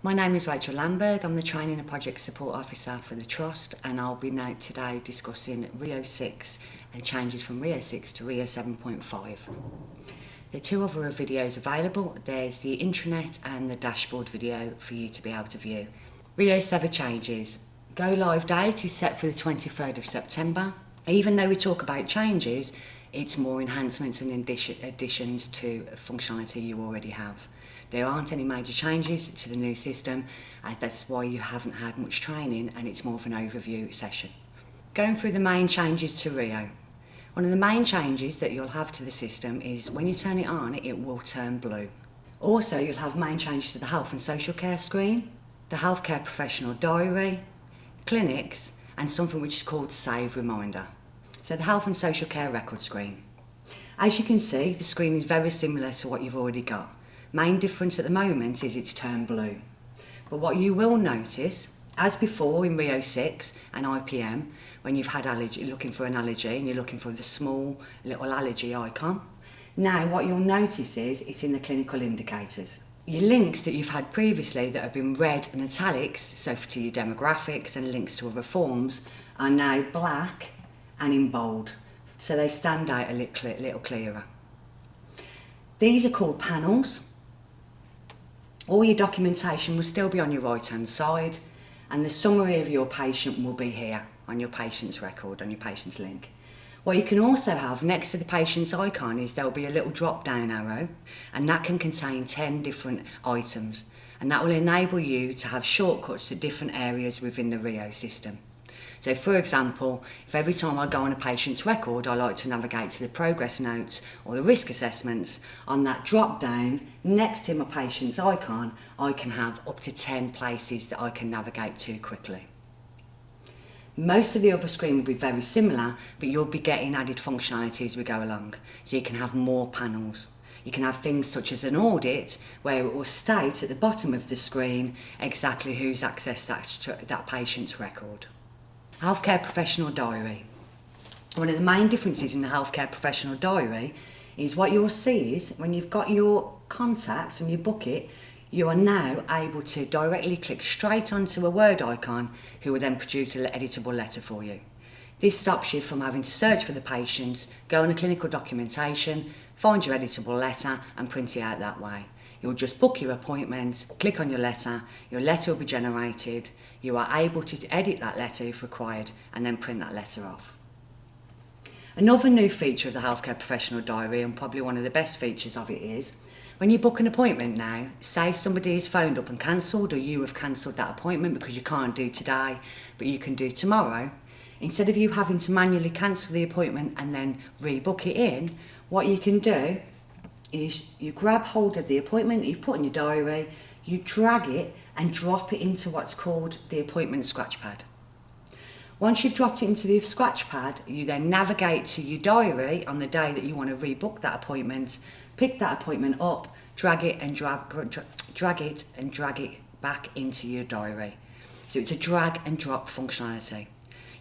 My name is Rachel Lamberg. I'm the Training and Project Support Officer for the Trust, and I'll be now today discussing RiO 6 and changes from RiO 6 to RiO 7.5. There are two other videos available. There's the intranet and the dashboard video for you to be able to view. RiO 7 changes. Go live date is set for the 23rd of September. Even though we talk about changes, it's more enhancements and additions to functionality you already have. There aren't any major changes to the new system, and that's why you haven't had much training, and it's more of an overview session. Going through the main changes to RiO. One of the main changes that you'll have to the system is when you turn it on, it will turn blue. Also, you'll have main changes to the health and social care screen, the healthcare professional diary, clinics, and something which is called Save Reminder. So the health and social care record screen. As you can see, the screen is very similar to what you've already got. Main difference at the moment is it's turned blue. But what you will notice, as before in RiO 6 and IPM, when you've had allergy, looking for an allergy and you're looking for the small little allergy icon, now what you'll notice is it's in the clinical indicators. Your links that you've had previously that have been red and italics, so to your demographics and links to other forms, are now black and in bold, so they stand out a little clearer. These are called panels. All your documentation will still be on your right hand side, and the summary of your patient will be here on your patient's record, on your patient's link. What you can also have next to the patient's icon is there will be a little drop down arrow, and that can contain 10 different items, and that will enable you to have shortcuts to different areas within the RiO system. So for example, if every time I go on a patient's record I like to navigate to the progress notes or the risk assessments, on that drop down next to my patient's icon I can have up to 10 places that I can navigate to quickly. Most of the other screen will be very similar, but you'll be getting added functionality as we go along. So you can have more panels. You can have things such as an audit where it will state at the bottom of the screen exactly who's accessed that patient's record. Healthcare professional diary. One of the main differences in the healthcare professional diary is what you'll see is when you've got your contacts, when you book it, you are now able to directly click straight onto a Word icon who will then produce an editable letter for you. This stops you from having to search for the patient, go on a clinical documentation, find your editable letter and print it out that way. You'll just book your appointment, click on your letter will be generated, you are able to edit that letter if required and then print that letter off. Another new feature of the healthcare professional diary, and probably one of the best features of it, is when you book an appointment now, say somebody is phoned up and cancelled, or you have cancelled that appointment because you can't do today but you can do tomorrow, instead of you having to manually cancel the appointment and then rebook it in, what you can do is you grab hold of the appointment that you've put in your diary, you drag it and drop it into what's called the appointment scratch pad. Once you've dropped it into the scratch pad, you then navigate to your diary on the day that you want to rebook that appointment, pick that appointment up, drag it and drag it back into your diary. So it's a drag and drop functionality.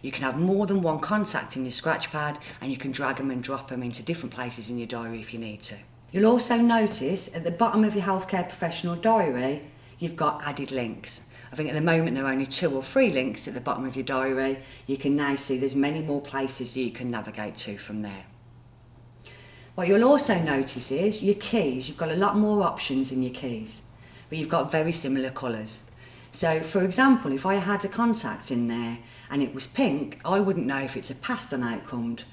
You can have more than one contact in your scratch pad, and you can drag them and drop them into different places in your diary if you need to. You'll also notice at the bottom of your healthcare professional diary, you've got added links. I think at the moment there are only 2 or 3 links at the bottom of your diary. You can now see there's many more places that you can navigate to from there. What you'll also notice is your keys. You've got a lot more options in your keys, but you've got very similar colours. So for example, if I had a contact in there and it was pink, I wouldn't know if it's a passed on outcomed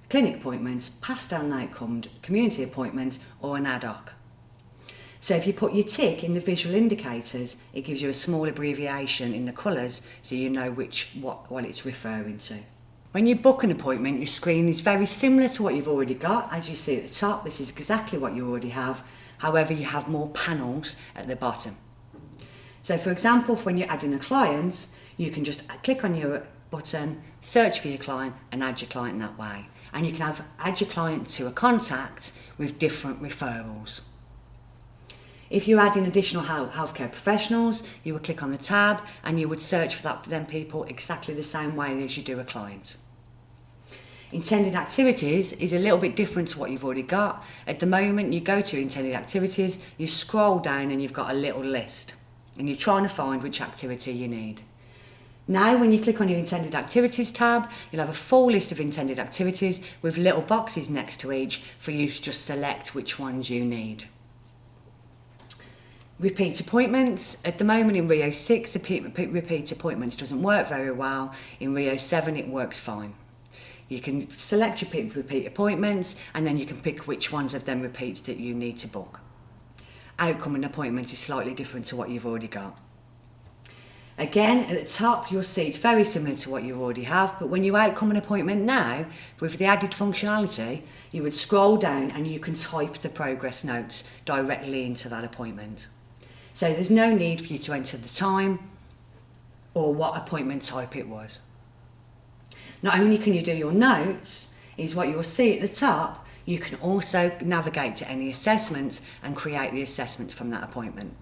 clinic appointment, passed on outcomed community appointment, or an ad hoc. So if you put your tick in the visual indicators, it gives you a small abbreviation in the colours so you know what it's referring to. When you book an appointment, your screen is very similar to what you've already got. As you see at the top, this is exactly what you already have. However, you have more panels at the bottom. So for example, when you're adding a client, you can just click on your button, search for your client and add your client that way. And you can add your client to a contact with different referrals. If you're adding additional healthcare professionals, you would click on the tab and you would search for them people exactly the same way as you do a client. Intended activities is a little bit different to what you've already got. At the moment, you go to intended activities, you scroll down and you've got a little list. and you're trying to find which activity you need. Now when you click on your intended activities tab, you'll have a full list of intended activities with little boxes next to each for you to just select which ones you need. Repeat appointments. At the moment in RiO 6, repeat appointments doesn't work very well. In RiO 7 it works fine. You can select your repeat appointments and then you can pick which ones of them repeats that you need to book. Outcome and appointment is slightly different to what you've already got. Again, at the top you'll see it's very similar to what you already have, but when you outcome an appointment now, with the added functionality, you would scroll down and you can type the progress notes directly into that appointment. So there's no need for you to enter the time or what appointment type it was. Not only can you do your notes, is what you'll see at the top, you can also navigate to any assessments and create the assessments from that appointment.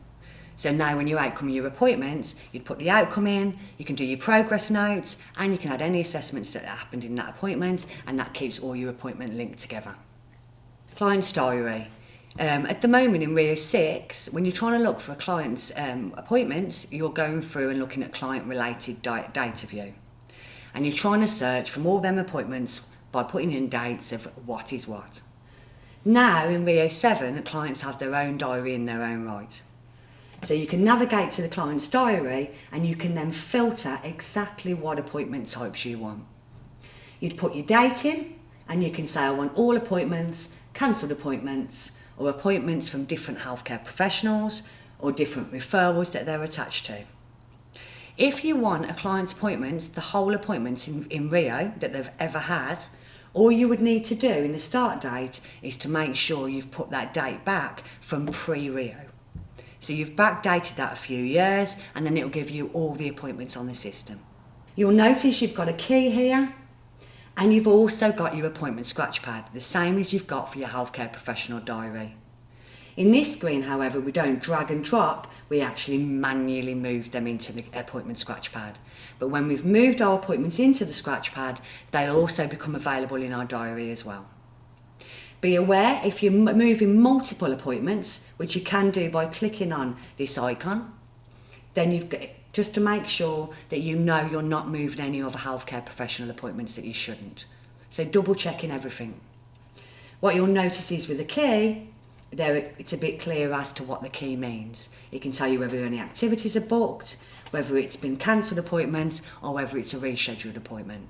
So now when you outcome your appointments, you'd put the outcome in, you can do your progress notes, and you can add any assessments that happened in that appointment, and that keeps all your appointment linked together. Client's diary. At the moment in RiO 6, when you're trying to look for a client's appointments, you're going through and looking at client-related data view. And you're trying to search from all them appointments by putting in dates of what is what. Now in RiO 7, clients have their own diary in their own right. So you can navigate to the client's diary and you can then filter exactly what appointment types you want. You'd put your date in and you can say I want all appointments, cancelled appointments, or appointments from different healthcare professionals or different referrals that they're attached to. If you want a client's appointments, the whole appointments in RiO that they've ever had, all you would need to do in the start date is to make sure you've put that date back from pre-RiO. So you've backdated that a few years and then it'll give you all the appointments on the system. You'll notice you've got a key here and you've also got your appointment scratch pad, the same as you've got for your healthcare professional diary. In this screen, however, we don't drag and drop, we actually manually move them into the appointment scratch pad. But when we've moved our appointments into the scratch pad, they'll also become available in our diary as well. Be aware if you're moving multiple appointments, which you can do by clicking on this icon, then you've got, just to make sure that you know you're not moving any other healthcare professional appointments that you shouldn't. So double checking everything. What you'll notice is with the key, there it's a bit clearer as to what the key means. It can tell you whether any activities are booked, whether it's been cancelled appointment, or whether it's a rescheduled appointment.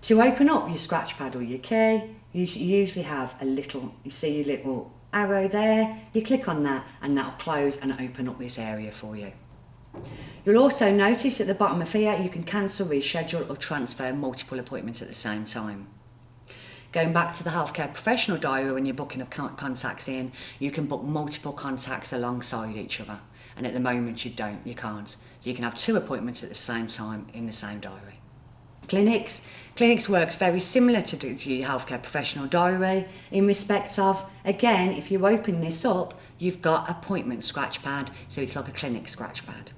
To open up your scratch pad or your key, you usually have you see your little arrow there, you click on that and that'll close and open up this area for you. You'll also notice at the bottom of here you can cancel, reschedule or transfer multiple appointments at the same time. Going back to the healthcare professional diary, when you're booking contacts in, you can book multiple contacts alongside each other, and at the moment you can't. So you can have 2 appointments at the same time in the same diary. Clinics works very similar to your healthcare professional diary in respect of, again, if you open this up, you've got appointment scratch pad, so it's like a clinic scratch pad.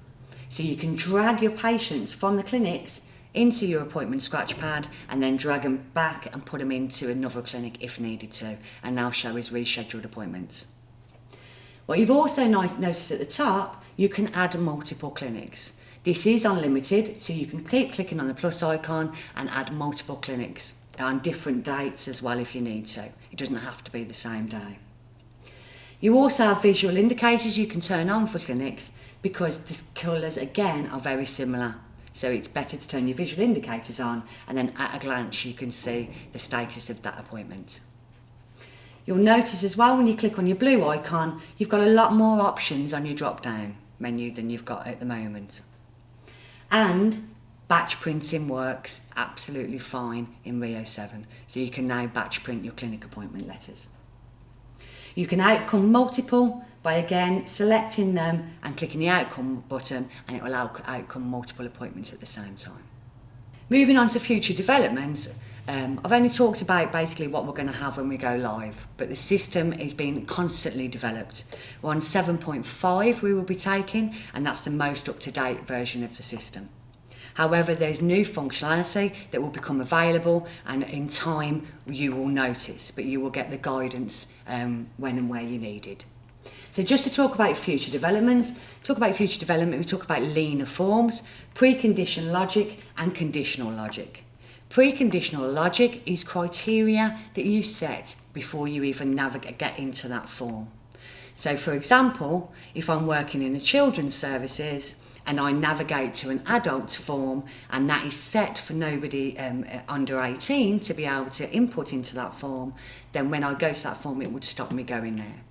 So you can drag your patients from the clinics into your appointment scratch pad and then drag them back and put them into another clinic if needed to, and now show as rescheduled appointments. What you've also noticed at the top, you can add multiple clinics. This is unlimited, so you can keep clicking on the plus icon and add multiple clinics on different dates as well if you need to. It doesn't have to be the same day. You also have visual indicators you can turn on for clinics because the colours again are very similar. So it's better to turn your visual indicators on and then at a glance you can see the status of that appointment. You'll notice as well when you click on your blue icon, you've got a lot more options on your drop down menu than you've got at the moment. And batch printing works absolutely fine in RiO 7, so you can now batch print your clinic appointment letters. You can outcome multiple by again selecting them and clicking the outcome button, and it will outcome multiple appointments at the same time. Moving on to future developments, I've only talked about basically what we're going to have when we go live, but the system is being constantly developed. We're on 7.5 we will be taking, and that's the most up-to-date version of the system. However, there's new functionality that will become available, and in time you will notice, but you will get the guidance when and where you need it. So just to talk about future development, we talk about linear forms, precondition logic and conditional logic. Preconditional logic is criteria that you set before you even get into that form. So for example, if I'm working in the children's services and I navigate to an adult form and that is set for nobody under 18 to be able to input into that form, then when I go to that form it would stop me going there.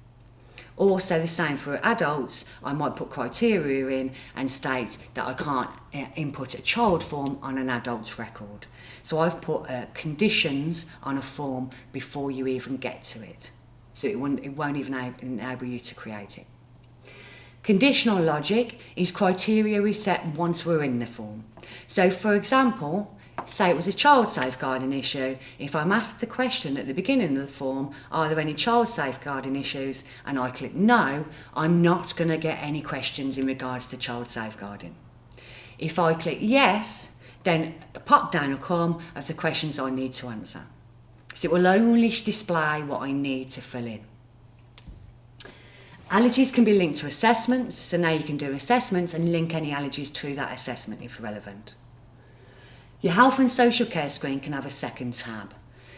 Also the same for adults, I might put criteria in and state that I can't input a child form on an adult's record. So I've put conditions on a form before you even get to it. So it won't even enable you to create it. Conditional logic is criteria we set once we're in the form. So for example, say it was a child safeguarding issue, if I'm asked the question at the beginning of the form, are there any child safeguarding issues, and I click no, I'm not going to get any questions in regards to child safeguarding. If I click yes, then a pop down will come of the questions I need to answer. So it will only display what I need to fill in. Allergies can be linked to assessments, so now you can do assessments and link any allergies to that assessment if relevant. Your health and social care screen can have a second tab.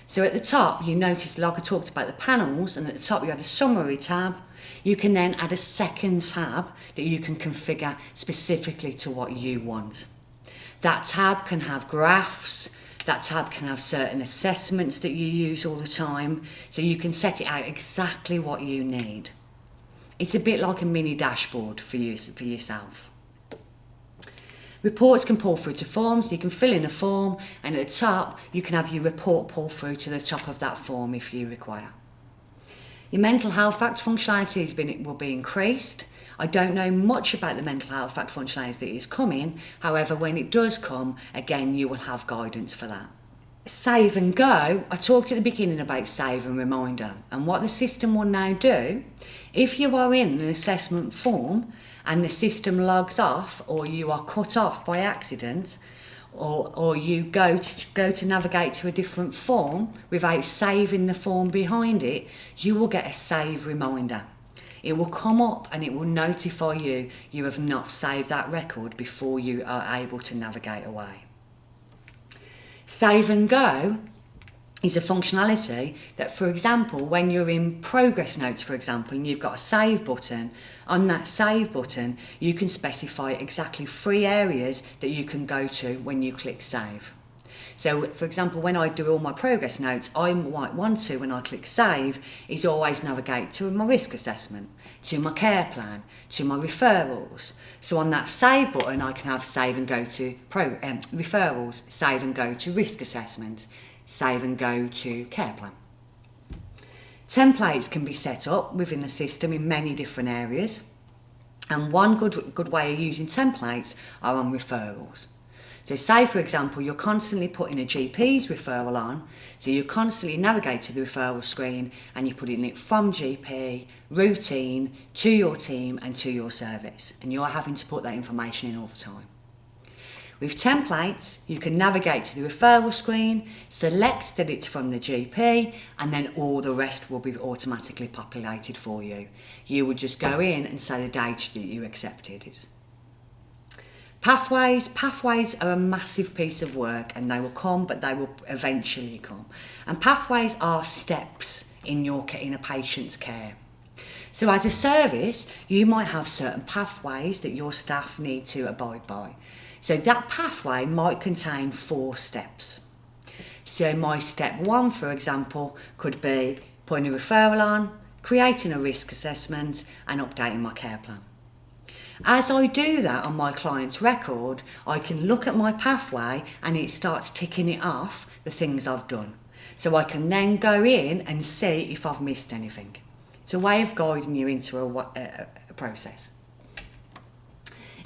So at the top, you notice like I talked about the panels, and at the top you had a summary tab. You can then add a second tab that you can configure specifically to what you want. That tab can have graphs, that tab can have certain assessments that you use all the time, so you can set it out exactly what you need. It's a bit like a mini dashboard for yourself. Reports can pull through to forms, so you can fill in a form, and at the top you can have your report pull through to the top of that form if you require. Your mental health fact functionality will be increased. I don't know much about the mental health fact functionality that is coming, however when it does come, again you will have guidance for that. Save and go, I talked at the beginning about save and reminder, and what the system will now do, if you are in an assessment form and the system logs off or you are cut off by accident, or you go to navigate to a different form without saving the form behind it, you will get a save reminder. It will come up and it will notify you you have not saved that record before you are able to navigate away. Save and go is a functionality that, for example, when you're in progress notes, for example, and you've got a save button, on that save button you can specify exactly 3 areas that you can go to when you click save. So, for example, when I do all my progress notes, I might want to, when I click save, is always navigate to my risk assessment, to my care plan, to my referrals. So on that save button, I can have save and go to referrals, save and go to risk assessment, save and go to care plan. Templates can be set up within the system in many different areas, and one good way of using templates are on referrals. So say, for example, you're constantly putting a GP's referral on, so you constantly navigate to the referral screen and you're putting it from GP, routine, to your team and to your service, and you're having to put that information in all the time. With templates, you can navigate to the referral screen, select that it's from the GP, and then all the rest will be automatically populated for you. You would just go in and say the date that you accepted it. Pathways are a massive piece of work, and they will come, but they will eventually come. And pathways are steps in a patient's care. So as a service, you might have certain pathways that your staff need to abide by. So that pathway might contain 4 steps. So my step 1, for example, could be putting a referral on, creating a risk assessment, and updating my care plan. As I do that on my client's record, I can look at my pathway and it starts ticking it off, the things I've done. So I can then go in and see if I've missed anything. It's a way of guiding you into a process.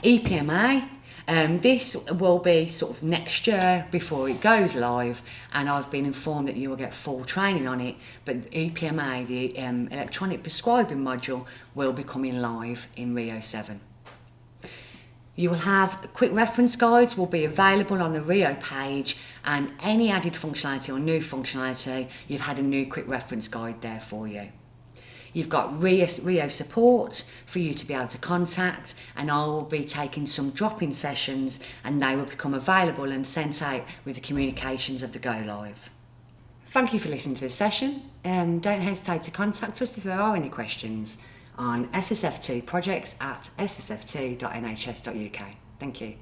EPMA, this will be sort of next year before it goes live, and I've been informed that you will get full training on it, but EPMA, the electronic prescribing module, will be coming live in RiO 7. You will have quick reference guides will be available on the RiO page, and any added functionality or new functionality, you've had a new quick reference guide there for you. You've got RiO support for you to be able to contact, and I will be taking some drop-in sessions and they will become available and sent out with the communications of the go live. Thank you for listening to this session. Don't hesitate to contact us if there are any questions on ssft projects@ssft.nhs.uk. Thank you.